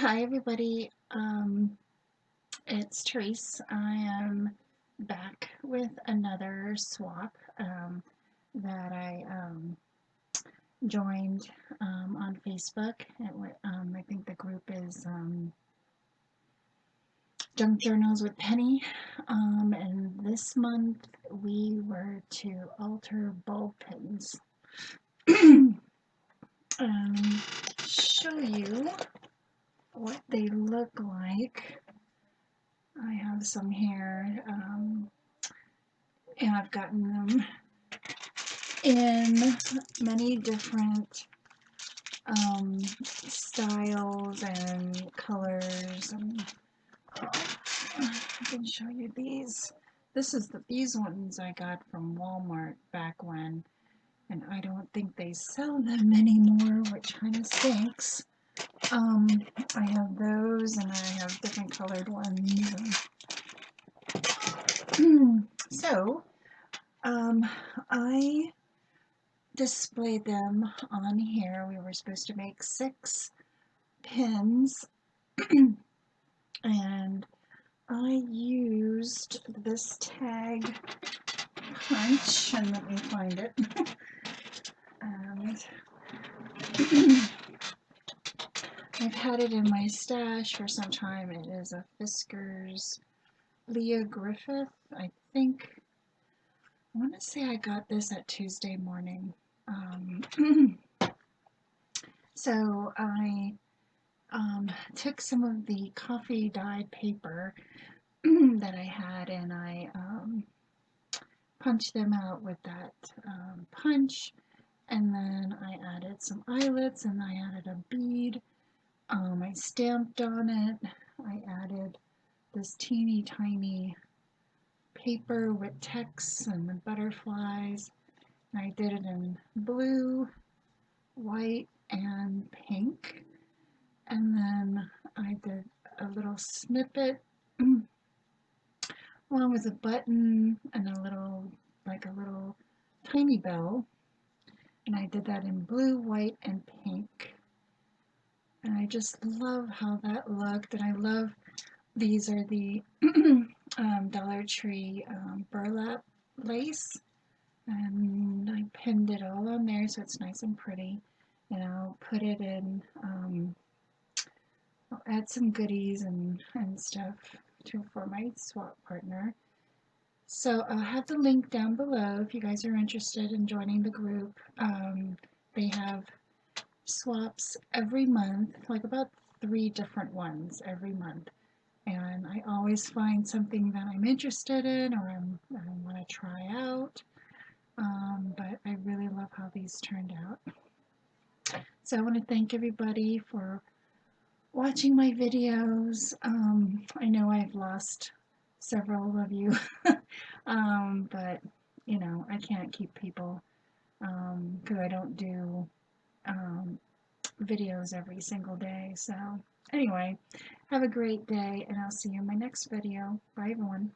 Hi everybody, it's Tereese. I am back with another swap that I joined on Facebook. I think the group is Junk Journals with Penny, and this month we were to alter bulb pins. Show you what they look like. I have some here, and I've gotten them in many different styles and colors. And I can show you these. These ones I got from Walmart back when, and I don't think they sell them anymore, which kind of stinks. I have those, and I have different colored ones. So, I displayed them on here. We were supposed to make 6 pins, and I used this tag punch, and let me find it. And I've had it in my stash for some time. It is a Fisker's Leah Griffith. I want to say I got this at Tuesday morning. So I took some of the coffee dyed paper that I had, and I punched them out with that punch, and then I added some eyelets, and I added a bead. I stamped on it. I added this teeny tiny paper with text and the butterflies. And I did it in blue, white, and pink. And then I did a little snippet, one with a button and a little tiny bell. And I did that in blue, white, and pink. And I just love how that looked. And I love, these are the Dollar Tree burlap lace. And I pinned it all on there so it's nice and pretty. And I'll put it in, I'll add some goodies and stuff for my swap partner. So I'll have the link down below if you guys are interested in joining the group. They have swaps every month, like about 3 different ones every month. And I always find something that I'm interested in or I want to try out. But I really love how these turned out. So I want to thank everybody for watching my videos. I know I've lost several of you, but you know, I can't keep people because I don't do videos every single day. So anyway, have a great day, and I'll see you in my next video. Bye everyone.